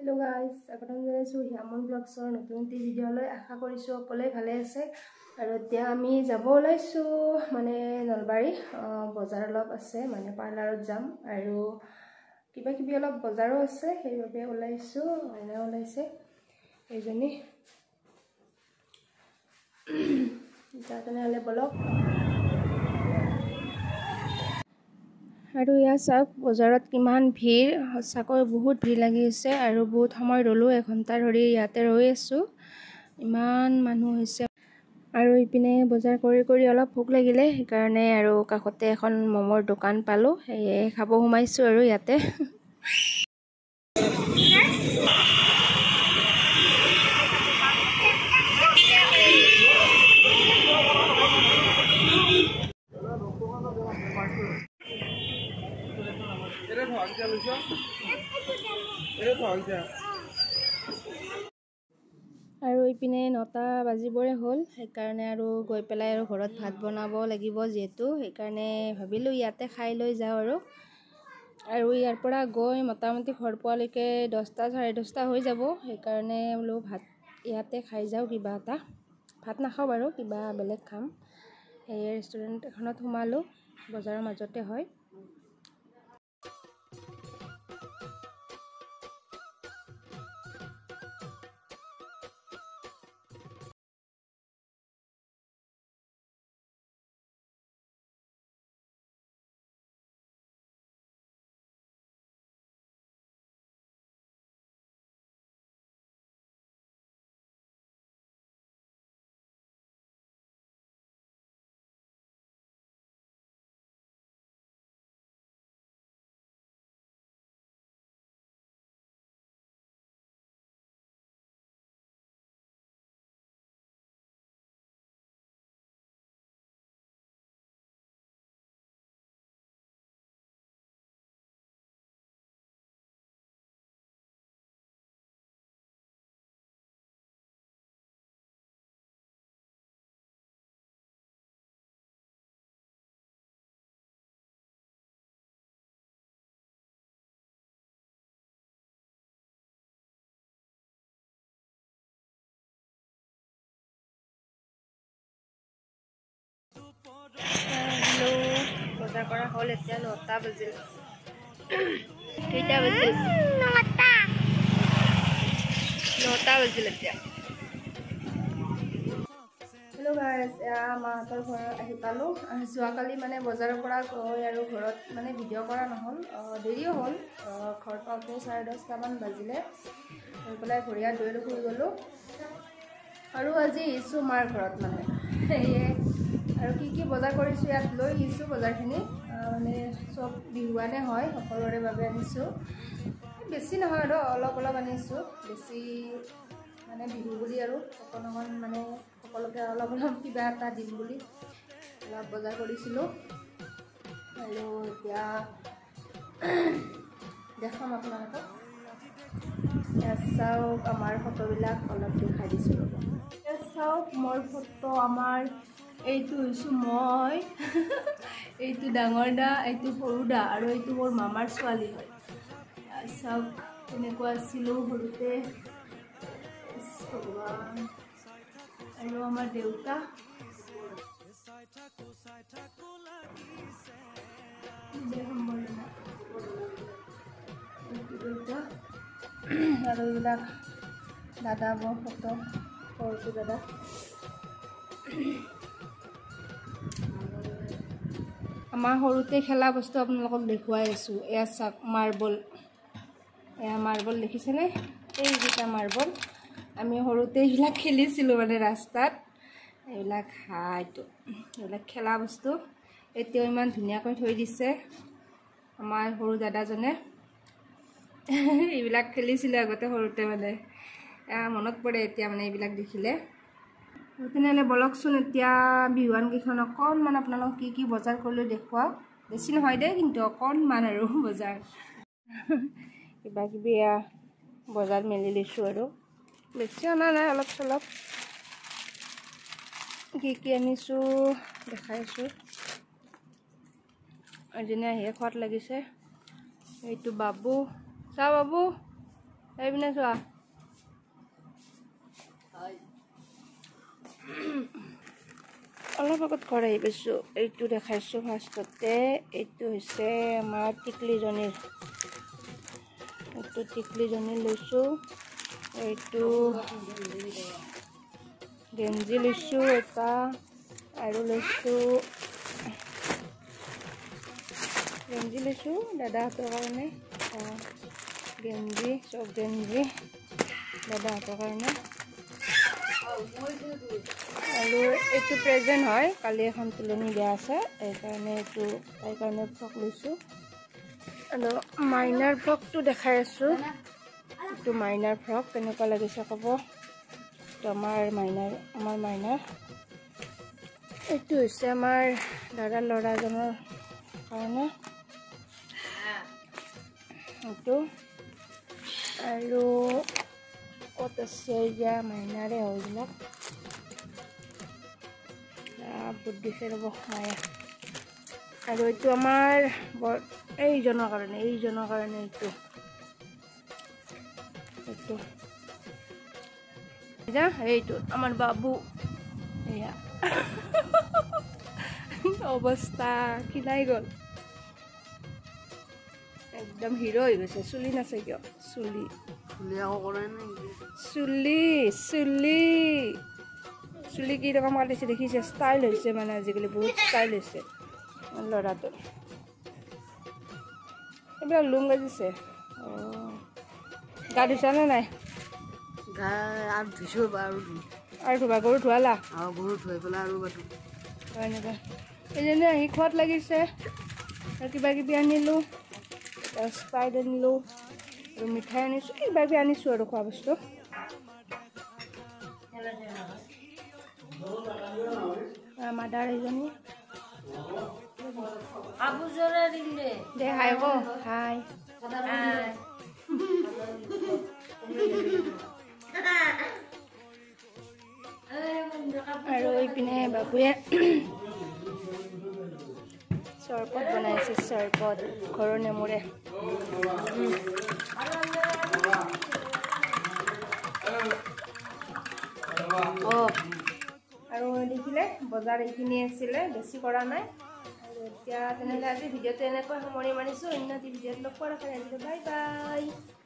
Hello guys, আগতে জনাইছো হিয়ামন ব্লগছৰ নতুন ভিডিঅ' লৈ আশা কৰিছো সকলোৱে ভালে আছে আৰু এতিয়া আমি যাব ওলাইছো মানে নলবাৰী বজাৰ অলপ আছে মানে পাৰ্লাৰত যাম আৰু কিবা কিবি অলপ বজাৰো আছে সেইভাবে ওলাইছো এনে ওলাইছে এইজনী তাতেনেহলে ব্লগ আৰু ইয়া চাওক বজাৰত কিমান ভিৰ সঁচাকৈ বহুত ভিৰ লাগি আছে আৰু বহুত সময় ৰলো 1 ঘণ্টা ধৰি ইয়াতে ৰৈ আছো ইমান মানুহ হৈছে আৰু ইপিনে বজাৰ কৰি অলপ ভোক লাগিলে সেইকাৰণে আৰু কাষতে এখন মমৰ দোকান পালো এই খাব সোমাইছো আৰু ইয়াতে আৰু ইপিনে 9টা বাজিবৰে হ'ল সেইকাৰণে আৰু গৈ পেলাই আৰু ঘৰত ভাত বনাব লাগিব যেহেতু সেইকাৰণে ভাবিলো ইয়াতে খাই লৈ যাও আৰু ইয়াৰ পৰা গৈ মোটামুটি ঘৰ পোৱালৈকে 10টা 10:30 হৈ যাব সেইকাৰণে বোলো ভাত ইয়াতে খাই যাও কিবা এটা ভাত নাখাও বাৰু কিবা বেলেগ খাম এই ৰেষ্টুৰেণ্ট এখনত সোমালো বজাৰৰ মাজতে হয় Hello, বজাৰ কৰা হ'ল এতিয়া 9টা বাজিল কেইটা বাজিল 9টা বাজিল এতিয়া হেল্ল' গাইজ মাহঁতৰ ঘৰ আহি পালো যোৱাকালি মানে বজাৰৰ পৰা গৈ আৰু ঘৰত মানে ভিডিঅ' কৰা নহ'ল দেৰিও হ'ল ঘৰ পাওঁতে 10:30মান বাজিলে হৈ পেলাই ভৰি হাত ধুই শুই গ'লোঁ আৰু আজি আহিছোঁ মাৰ ঘৰত মানে সেয়ে আৰু কি বজাৰ কৰিছো ইয়াত লৈ আহিছো বজাৰখিনি মানে সব বিহুৱানে হয় সকলোৰে বাবে আনিছো বেছি নহয় আৰু অলপ আনিছো বেছি মানে বিহু বুলি আৰু অকণমান মানে সকলোকে অলপ কিবা এটা দিম বুলি অলপ বজাৰ কৰিছিলো আৰু এতিয়া দেখাম আপোনালোকক চাওক আমাৰ ফটোবিলাক অলপ দেখাই দিছো চাওক মোৰ ফটো আমাৰ এইটো হৈছো মই এইটো ডাঙৰ দা এইটো সৰু দা আৰু এইটো মোৰ মামাৰ ছোৱালী হয় চাওক এনেকুৱা আছিলো সৰুতে আৰু আমাৰ দেউতা আৰু এইবিলাক দাদা মোৰ ফটো সৰুটো দাদা আমাৰ সৰুতে খেলা বস্তু আপোনালোকক দেখুৱাই আছো এয়া চাওক মাৰ্বল এয়া মাৰ্বল দেখিছেনে এইকেইটা মাৰ্বল আমি সৰুতে এইবিলাক খেলিছিলোঁ মানে ৰাস্তাত এইবিলাক এইবিলাক খেলা বস্তু এতিয়াও ইমান ধুনীয়াকৈ থৈ দিছে আমাৰ সৰু দাদাজনে এইবিলাক খেলিছিলোঁ আগতে সৰুতে মানে মনত পৰে এতিয়া মানে এইবিলাক দেখিলে তেনেহ'লে বলকচোন এতিয়া বিহুৱান কেইখন অকণমান আপোনালোক কি বজাৰ কৰিলোঁ দেখুৱাওঁ বেছি নহয় দেই কিন্তু অকণমান আৰু বজাৰ কিবা কিবি বজাৰ মেলি লৈছোঁ আৰু বেছি অনা নাই অলপ চলপ কি আনিছোঁ দেখাইছোঁ এজনী আহিয়ে খোৱাত লাগিছে এইটো বাবু চা বাবু এইপিনে চোৱা অলপ আগত ঘৰ আহি পাইছোঁ এইটো দেখাইছোঁ ফাৰ্ষ্টতে এইটো হৈছে আমাৰ টিকলিজনীৰ এইটো টিকলিজনী লৈছোঁ এইটো গেঞ্জি লৈছোঁ এটা আৰু লৈছোঁ গেঞ্জি লৈছোঁ দাদাহঁতৰ কাৰণে গেঞ্জি চব গেঞ্জি দাদাহঁতৰ কাৰণে আৰু এইটো প্ৰেজেণ্ট হয় কালি এখন তুলনি বিয়া আছে সেইকাৰণে এইটো তাইৰ কাৰণে ফ্ৰক লৈছোঁ আৰু মাইনাৰ ফ্ৰকটো দেখাই আছোঁ এইটো মাইনাৰ ফ্ৰক কেনেকুৱা লাগিছে ক'ব এইটো আমাৰ মাইনাৰ এইটো হৈছে আমাৰ দাদাৰ ল'ৰাজনৰ কাৰণে এইটো আৰু ক'ত আছে এতিয়া মাইনাৰে হয়বিলাক বুট দিছে ৰ'ব মায়ে আৰু এইটো আমাৰ এইজনৰ কাৰণে এইটো আমাৰ বাবু এয়া অৱস্থা খিনাই গ'ল একদম হিৰো হৈ গৈছে চুলি নাছে কিয় চুলি কি ৰকম কাটিছে দেখিছে ষ্টাইল হৈছে মানে আজিকালি বহুত ষ্টাইল হৈছে ল'ৰাটো এইবিলাক লুম গাজিছে গা ধুইছানে নাই আৰু ধুবা গৰু ধুৱালা এনেকুৱা এইজনী আহি খোৱাত লাগিছে আৰু কিবা কিবি আনিলোঁ স্প্ৰাইট আনিলোঁ আৰু মিঠাই আনিছোঁ কিবা কিবি আনিছোঁ আৰু খোৱা বস্তু মাদাৰ এইজনী দে হাই ক হাই আৰু এইপিনে বাবুৱে চৰবত বনাইছে চৰবত ঘৰৰ নেমুৰে আৰু দেখিলে বজাৰ এইখিনি আছিলে বেছি কৰা নাই আৰু এতিয়া তেনেহ'লে আজি ভিডিঅ'টো এনেকৈ সামৰি মাৰিছোঁ অন্য ভিডিঅ'ত লগ পোৱাৰ কাৰণে বাই বাই।